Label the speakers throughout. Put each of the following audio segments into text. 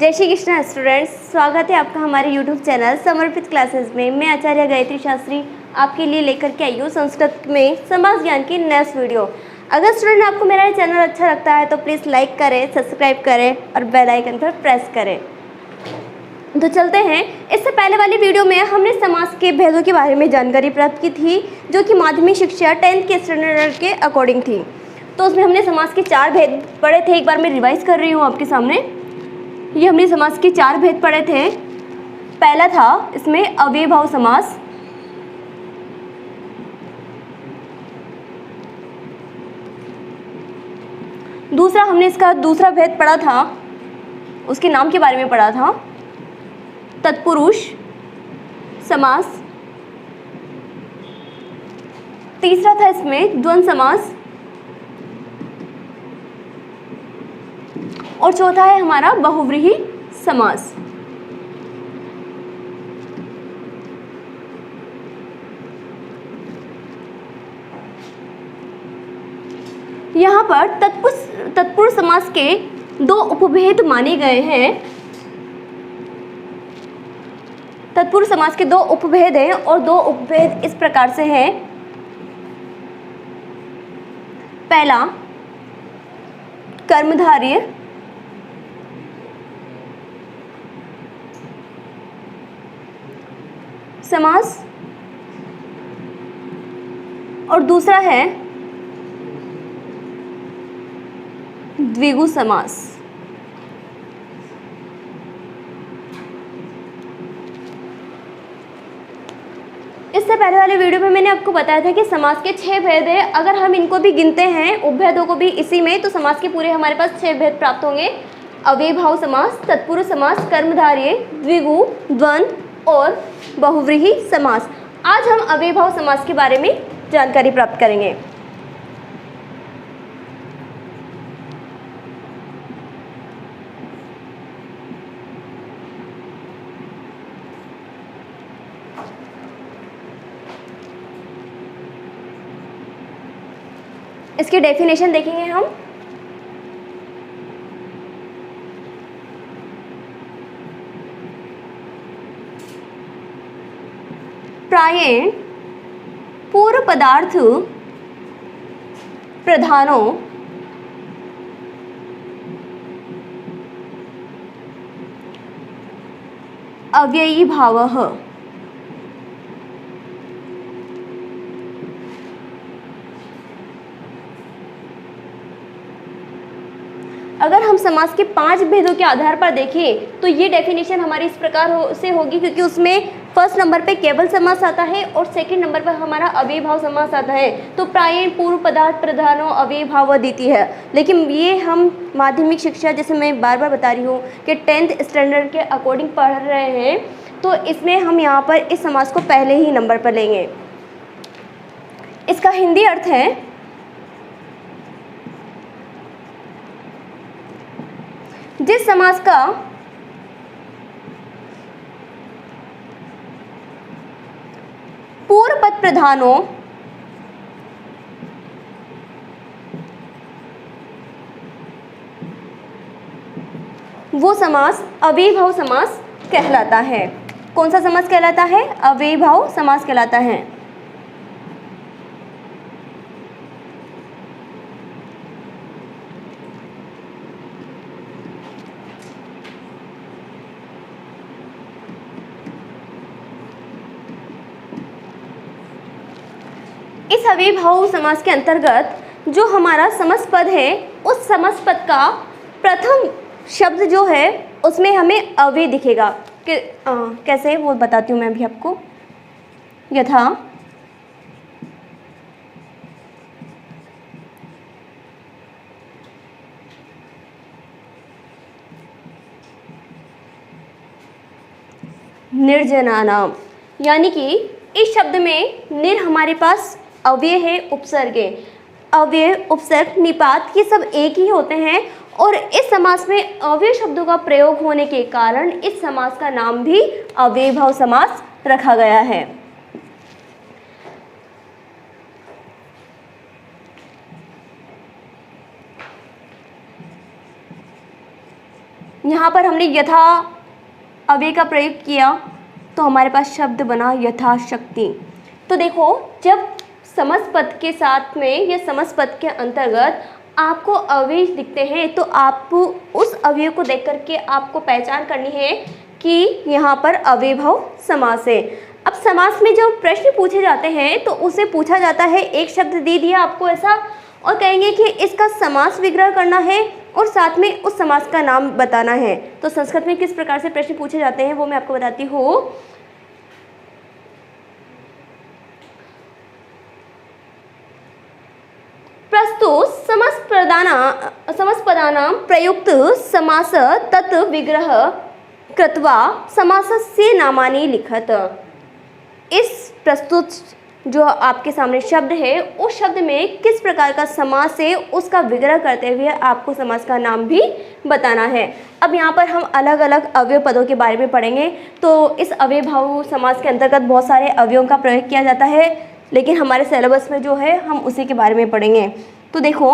Speaker 1: जय श्री कृष्ण स्टूडेंट्स, स्वागत है आपका हमारे YouTube चैनल समर्पित क्लासेस में। मैं आचार्य गायत्री शास्त्री आपके लिए लेकर के आई हूँ संस्कृत में समाज ज्ञान की नेक्स्ट वीडियो। अगर स्टूडेंट आपको मेरा ये चैनल अच्छा लगता है तो प्लीज़ लाइक करें, सब्सक्राइब करें और बेल आइकन पर प्रेस करें। तो चलते हैं। इससे पहले वाली वीडियो में हमने समास के भेदों के बारे में जानकारी प्राप्त की थी, जो कि माध्यमिक शिक्षा 10th के स्टैंडर्ड के अकॉर्डिंग थी। तो उसमें हमने समास के 4 भेद पढ़े थे। एक बार मैं रिवाइज कर रही हूँ आपके सामने। ये हमने समास के 4 भेद पढ़े थे। पहला था इसमें अव्ययभाव समास, दूसरा हमने इसका दूसरा भेद पढ़ा था, उसके नाम के बारे में पढ़ा था तत्पुरुष समास। तीसरा था इसमें द्वंद्व समास और चौथा है हमारा बहुव्रीहि समास। यहाँ पर तत्पुरुष समास के 2 उपभेद माने गए हैं। तत्पुरुष समास के 2 उपभेद हैं और 2 उपभेद इस प्रकार से हैं। पहला कर्मधारय समास और दूसरा है द्विगु समास। इससे पहले वाले वीडियो में मैंने आपको बताया था कि समास के 6 भेद हैं। अगर हम इनको भी गिनते हैं, उपभेदों को भी इसी में, तो समास के पूरे हमारे पास 6 भेद प्राप्त होंगे। अव्ययभाव समास, तत्पुरुष समास, कर्मधारय, द्विगु, द्वंद्व और बहुव्रीहि समास। आज हम अव्ययभाव समास के बारे में जानकारी प्राप्त करेंगे। इसकी डेफिनेशन देखेंगे हम। प्रायेण पूर्व पदार्थ प्रधानो अव्ययी भावः। अगर हम समास के 5 भेदों के आधार पर देखें तो ये डेफिनेशन हमारी इस प्रकार से होगी, क्योंकि उसमें फर्स्ट नंबर पे केवल समास आता है और सेकंड नंबर पर हमारा अव्ययभाव समास आता है। तो प्रायेण पूर्व पदार्थ प्रधानो अव्ययभाव देती है। लेकिन ये हम माध्यमिक शिक्षा, जैसे मैं बार बार बता रही हूँ कि 10th स्टैंडर्ड के अकॉर्डिंग पढ़ रहे हैं, तो इसमें हम यहाँ पर इस समास को पहले ही नंबर पर लेंगे। इसका हिंदी अर्थ है जिस समास का पूर्व पद प्रधान हो वो समास अव्ययभाव समास कहलाता है। कौन सा समास कहलाता है? अव्ययभाव समास कहलाता है। इस अव्ययभाव समास के अंतर्गत जो हमारा समस्त पद है, उस समस्त पद का प्रथम शब्द जो है उसमें हमें अव्यय दिखेगा। कि कैसे, वो बताती हूँ मैं अभी आपको। यथा निर्जनानाम, यानी कि इस शब्द में निर हमारे पास अव्यय है, उपसर्ग है। अव्यय, उपसर्ग, निपात ये सब एक ही होते हैं और इस समास में अव्यय शब्दों का प्रयोग होने के कारण इस समास का नाम भी अव्ययभाव समास रखा गया है। यहाँ पर हमने यथा अव्यय का प्रयोग किया तो हमारे पास शब्द बना यथाशक्ति। तो देखो, जब समास पद के साथ में या समास पद के अंतर्गत आपको अव्यय दिखते हैं तो आप उस अव्यय को देख करके आपको पहचान करनी है कि यहाँ पर अव्ययभाव समास है। अब समास में जो प्रश्न पूछे जाते हैं तो उसे पूछा जाता है, एक शब्द दे दिया आपको ऐसा और कहेंगे कि इसका समास विग्रह करना है और साथ में उस समास का नाम बताना है। तो संस्कृत में किस प्रकार से प्रश्न पूछे जाते हैं वो मैं आपको बताती हूँ। प्रस्तुत समासपदानां प्रयुक्त समास तत् विग्रह कृत्वा समासस्य नामानि लिखत। इस प्रस्तुत जो आपके सामने शब्द है उस शब्द में किस प्रकार का समास है उसका विग्रह करते हुए आपको समास का नाम भी बताना है। अब यहाँ पर हम अलग अलग अव्यय पदों के बारे में पढ़ेंगे। तो इस अव्ययभाव समास के अंतर्गत बहुत सारे अवयवों का प्रयोग किया जाता है, लेकिन हमारे सिलेबस में जो है हम उसी के बारे में पढ़ेंगे। तो देखो,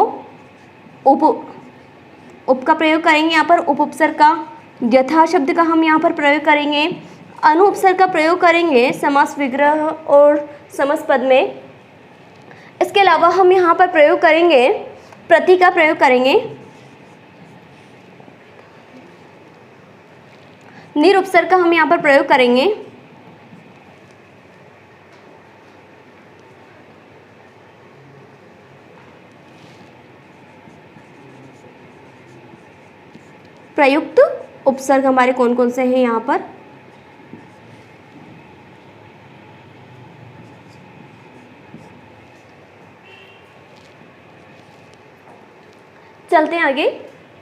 Speaker 1: उप का प्रयोग करेंगे यहाँ पर, उपसर्ग का, यथा शब्द का हम यहाँ पर प्रयोग करेंगे, अनुपसर्ग का प्रयोग करेंगे समास विग्रह और समास पद में। इसके अलावा हम यहाँ पर प्रयोग करेंगे प्रति का प्रयोग करेंगे, निरुपसर्ग का हम यहाँ पर प्रयोग करेंगे, प्रयुक्त उपसर्ग हमारे कौन कौन से हैं यहाँ पर। चलते हैं आगे,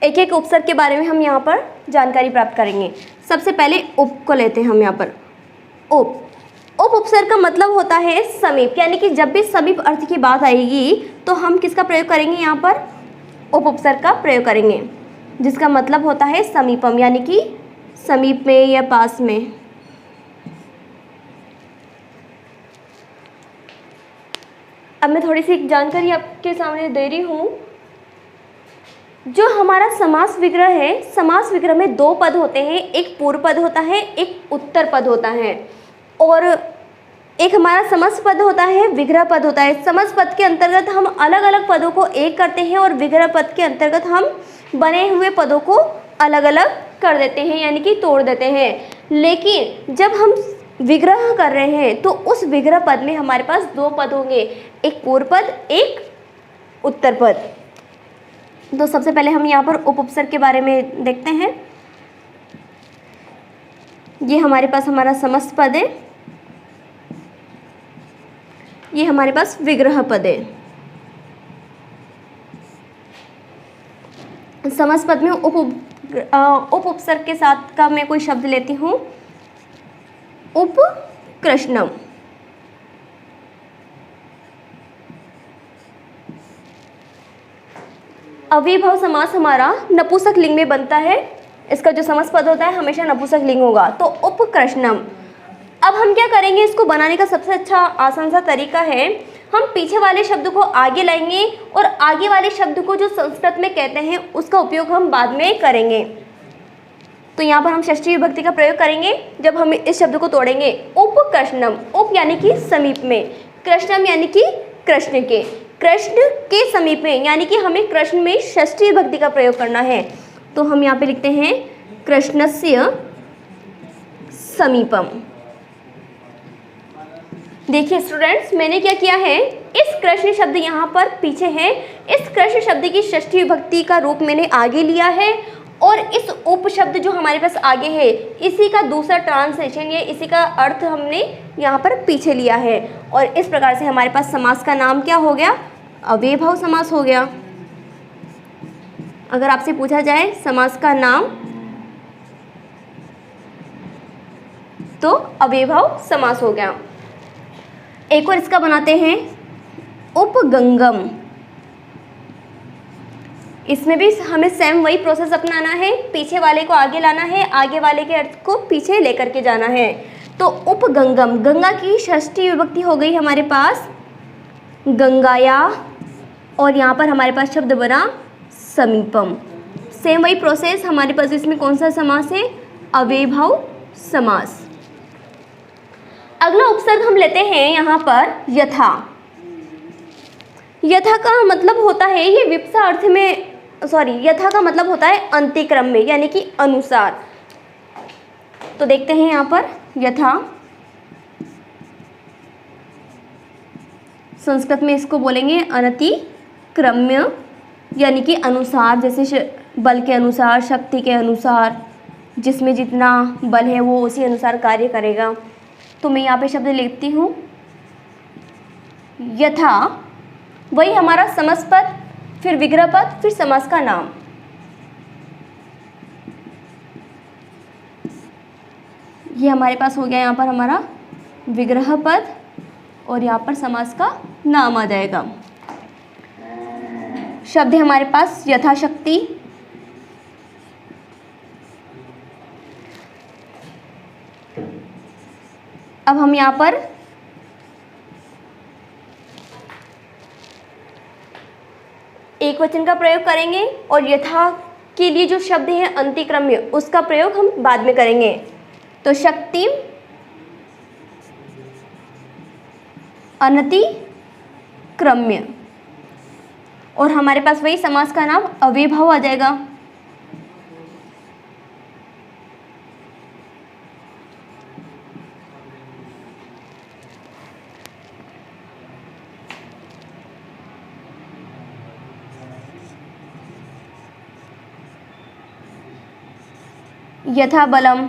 Speaker 1: एक एक उपसर्ग के बारे में हम यहाँ पर जानकारी प्राप्त करेंगे। सबसे पहले उप को लेते हैं हम यहाँ पर। उप उपसर्ग का मतलब होता है समीप, यानी कि जब भी समीप अर्थ की बात आएगी तो हम किसका प्रयोग करेंगे, यहाँ पर उपसर्ग का प्रयोग करेंगे, जिसका मतलब होता है समीपम, यानी कि समीप में या पास में। अब मैं थोड़ी सी जानकारी आपके सामने दे रही हूँ। जो हमारा समास विग्रह है, समास विग्रह में दो पद होते हैं, एक पूर्व पद होता है, एक उत्तर पद होता है, और एक हमारा समास पद होता है, विग्रह पद होता है। समास पद के अंतर्गत हम अलग अलग पदों को एक करते हैं और विग्रह पद के अंतर्गत हम बने हुए पदों को अलग अलग कर देते हैं, यानी कि तोड़ देते हैं। लेकिन जब हम विग्रह कर रहे हैं तो उस विग्रह पद में हमारे पास दो पद होंगे, एक पूर्व पद, एक उत्तर पद। तो सबसे पहले हम यहाँ पर उपसर्ग के बारे में देखते हैं। ये हमारे पास हमारा समास पद है, ये हमारे पास विग्रह पद है। समास पद में उपसर्ग के साथ का मैं कोई शब्द लेती हूँ, उपकृष्णम। अव्ययभाव समास हमारा नपुंसक लिंग में बनता है, इसका जो समास पद होता है हमेशा नपुंसक लिंग होगा, तो उपकृष्णम। अब हम क्या करेंगे, इसको बनाने का सबसे अच्छा आसान सा तरीका है, हम पीछे वाले शब्द को आगे लाएंगे और आगे वाले शब्द को जो संस्कृत में कहते हैं उसका उपयोग हम बाद में करेंगे। तो यहाँ पर हम षष्ठी विभक्ति का प्रयोग करेंगे जब हम इस शब्द को तोड़ेंगे। उपकृष्णम, उप यानी कि समीप में, कृष्णम यानी कि कृष्ण के, कृष्ण के समीप में, यानी कि हमें कृष्ण में षष्ठी विभक्ति का प्रयोग करना है। तो हम यहाँ पे लिखते हैं कृष्णस्य समीपम। देखिए स्टूडेंट्स, मैंने क्या किया है, इस कृष्ण शब्द यहाँ पर पीछे है, इस कृष्ण शब्द की षष्ठी विभक्ति का रूप मैंने आगे लिया है और इस उप शब्द जो हमारे पास आगे है इसी का दूसरा ट्रांसलेशन या इसी का अर्थ हमने यहाँ पर पीछे लिया है। और इस प्रकार से हमारे पास समास का नाम क्या हो गया, अव्ययभाव समास हो गया। अगर आपसे पूछा जाए समास का नाम तो अव्ययभाव समास हो गया। एक और इसका बनाते हैं उपगंगम। इसमें भी हमें सेम वही प्रोसेस अपनाना है, पीछे वाले को आगे लाना है, आगे वाले के अर्थ को पीछे लेकर के जाना है। तो उपगंगम, गंगा की षष्ठी विभक्ति हो गई हमारे पास गंगाया, और यहाँ पर हमारे पास शब्द बना समीपम। सेम वही प्रोसेस, हमारे पास इसमें कौन सा समास है, अव्ययीभाव समास। अगला उपसर्ग हम लेते हैं यहाँ पर यथा। यथा का मतलब होता है, ये विप्सा अर्थ में, यथा का मतलब होता है अंत्यक्रम में, यानी कि अनुसार। तो देखते हैं यहाँ पर यथा, संस्कृत में इसको बोलेंगे अनतिक्रम्य, यानी कि अनुसार, जैसे बल के अनुसार, शक्ति के अनुसार, जिसमें जितना बल है वो उसी अनुसार कार्य करेगा। तो मैं यहाँ पे शब्द लिखती हूँ यथा, वही हमारा समासपद, फिर विग्रह पद, फिर समास का नाम। ये हमारे पास हो गया यहाँ पर हमारा विग्रह पद, और यहाँ पर समास का नाम आ जाएगा। शब्द है हमारे पास यथाशक्ति, अब हम यहाँ पर एक वचन का प्रयोग करेंगे, और यथा के लिए जो शब्द है अंतिक्रम्य, उसका प्रयोग हम बाद में करेंगे। तो शक्ति अनतिक्रम्य, और हमारे पास वही समास का नाम अव्ययीभाव आ जाएगा। यथा बलम,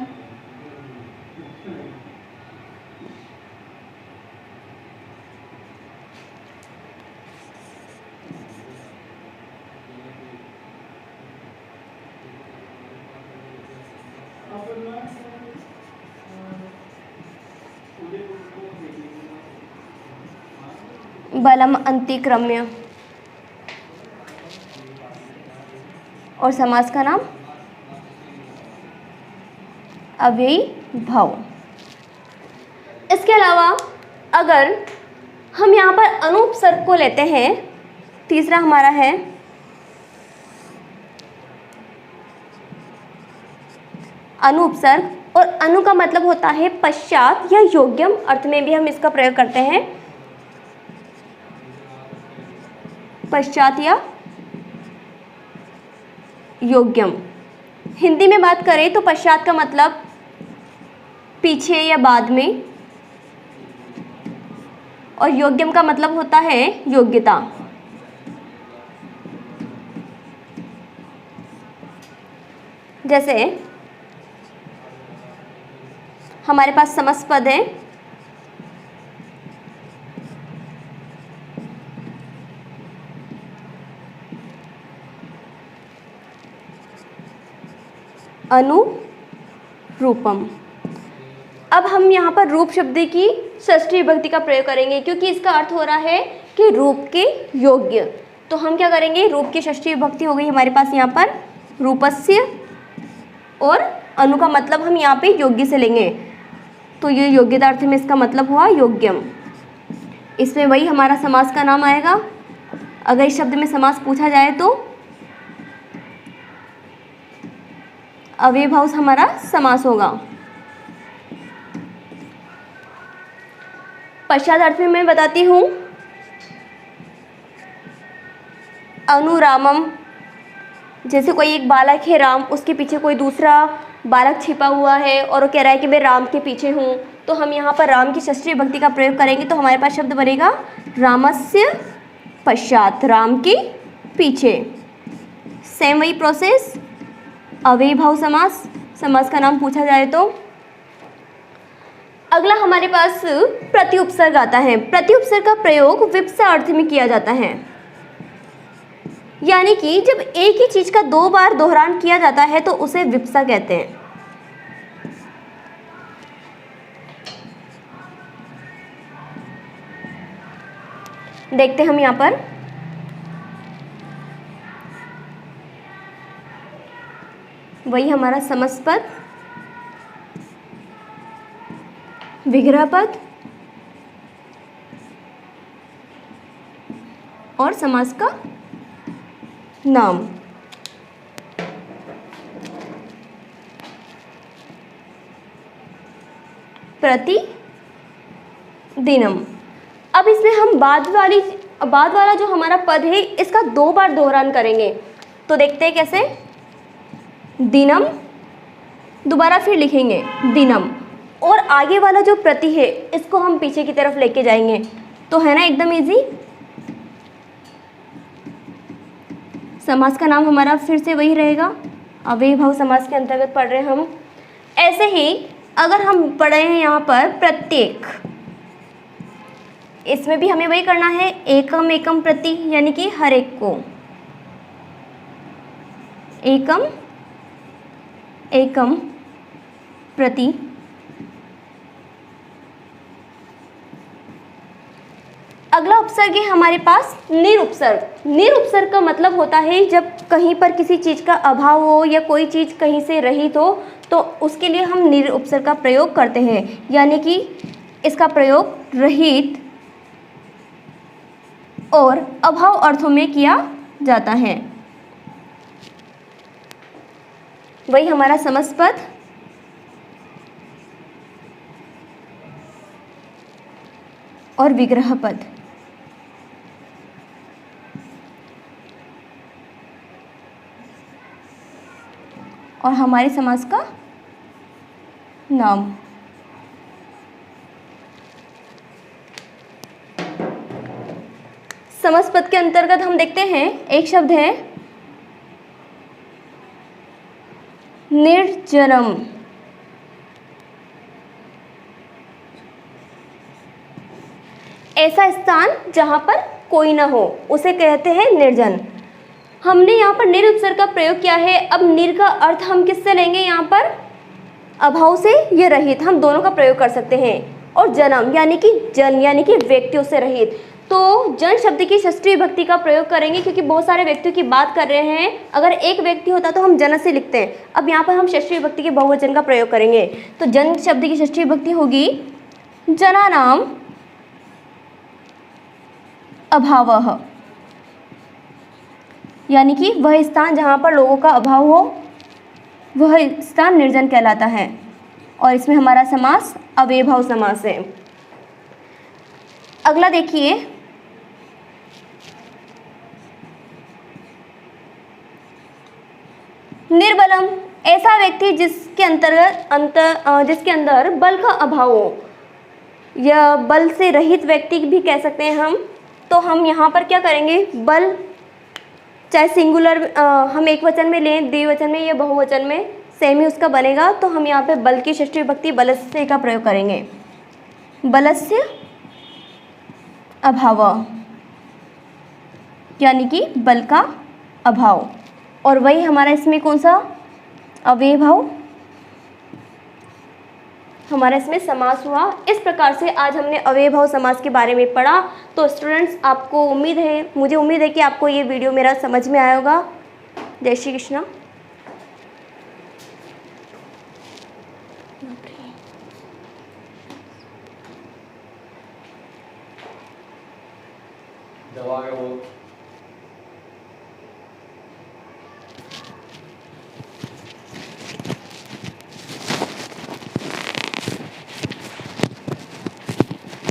Speaker 1: बलम अंतिक्रम्य, और समास का नाम अव्ययीभाव। इसके अलावा अगर हम यहाँ पर अनुपसर्ग को लेते हैं, तीसरा हमारा है अनुपसर्ग, और अनु का मतलब होता है पश्चात या योग्यम अर्थ में भी हम इसका प्रयोग करते हैं, पश्चात या योग्यम। हिंदी में बात करें तो पश्चात का मतलब पीछे या बाद में, और योग्यम का मतलब होता है योग्यता। जैसे हमारे पास समासपद है अनुरूपम। अब हम यहाँ पर रूप शब्द की षष्ठी विभक्ति का प्रयोग करेंगे, क्योंकि इसका अर्थ हो रहा है कि रूप के योग्य। तो हम क्या करेंगे, रूप की षष्ठी विभक्ति हो गई हमारे पास यहाँ पर रूपस्य, और अनु का मतलब हम यहाँ पे योग्य से लेंगे, तो ये योग्यता अर्थ में इसका मतलब हुआ योग्यम। इसमें वही हमारा समास का नाम आएगा। अगर इस शब्द में समास पूछा जाए तो अव्ययीभाव हमारा समास होगा। पश्चात अर्थ में मैं बताती हूँ अनुरामम। जैसे कोई एक बालक है राम, उसके पीछे कोई दूसरा बालक छिपा हुआ है और वो कह रहा है कि मैं राम के पीछे हूँ, तो हम यहाँ पर राम की षष्ठी विभक्ति का प्रयोग करेंगे, तो हमारे पास शब्द बनेगा रामस्य पश्चात, राम के पीछे। सेम वही प्रोसेस, अव्ययीभाव समास, समास का नाम पूछा जाए तो। अगला हमारे पास प्रत्युपसर्ग आता है। प्रत्युपसर्ग का प्रयोग विप्सा अर्थ में किया जाता है, यानी कि जब एक ही चीज का दो बार दोहरान किया जाता है तो उसे विप्सा कहते हैं। देखते हम यहां पर वही हमारा समासपद, विग्रह पद और समास का नाम। प्रतिदिनम। अब इसमें हम बाद वाला जो हमारा पद है इसका 2 बार दोहरान करेंगे। तो देखते हैं कैसे। दिनम, दोबारा फिर लिखेंगे दिनम, और आगे वाला जो प्रति है इसको हम पीछे की तरफ लेके जाएंगे। तो है ना एकदम इजी। समास का नाम हमारा फिर से वही रहेगा, अव्ययीभाव समास के अंतर्गत पढ़ रहे हैं हम। ऐसे ही अगर हम पढ़े हैं यहाँ पर प्रत्येक, इसमें भी हमें वही करना है, एकम एकम प्रति, यानी कि हर एक को, एकम एकम प्रति। अगला उपसर्ग है हमारे पास निरुपसर्ग। निरुपसर्ग का मतलब होता है जब कहीं पर किसी चीज़ का अभाव हो या कोई चीज़ कहीं से रहित हो तो उसके लिए हम निरुपसर्ग का प्रयोग करते हैं, यानी कि इसका प्रयोग रहित और अभाव अर्थों में किया जाता है। वही हमारा समस्त पद और विग्रह पद। और हमारे समास का नाम। समास पद के अंतर्गत हम देखते हैं एक शब्द है निर्जनम। ऐसा स्थान जहां पर कोई ना हो उसे कहते हैं निर्जन। हमने यहाँ पर निरुपसर्ग का प्रयोग किया है। अब निर का अर्थ हम किससे लेंगे, यहाँ पर अभाव से या रहित, हम दोनों का प्रयोग कर सकते हैं। और जन्म यानी कि जन, यानी कि व्यक्तियों से रहित, तो जन शब्द की षष्ठी विभक्ति का प्रयोग करेंगे क्योंकि बहुत सारे व्यक्तियों की बात कर रहे हैं। अगर एक व्यक्ति होता तो हम जन से लिखते हैं, अब यहाँ पर हम षष्ठी विभक्ति के बहुवचन का प्रयोग करेंगे। तो जन शब्द की षष्ठी विभक्ति होगी जनानाम अभावः, यानी कि वह स्थान जहाँ पर लोगों का अभाव हो वह स्थान निर्जन कहलाता है। और इसमें हमारा समास अव्ययीभाव समास है। अगला देखिए, निर्बलम। ऐसा व्यक्ति जिसके अंदर बल का अभाव हो, या बल से रहित व्यक्ति भी कह सकते हैं हम। तो हम यहाँ पर क्या करेंगे, बल चाहे सिंगुलर हम एक वचन में लें, द्विवचन में या बहुवचन में, सेम ही उसका बनेगा। तो हम यहाँ पे बल की षष्ठी विभक्ति बलस्य का प्रयोग करेंगे, बलस्य अभाव, यानी कि बल का अभाव। और वही हमारा इसमें कौन सा अव्ययीभाव, हमारा इसमें समास हुआ। इस प्रकार से आज हमने अव्ययीभाव समास के बारे में पढ़ा। तो स्टूडेंट्स, आपको मुझे उम्मीद है कि आपको ये वीडियो मेरा समझ में आया होगा। जय श्री कृष्ण।
Speaker 2: दवा का वो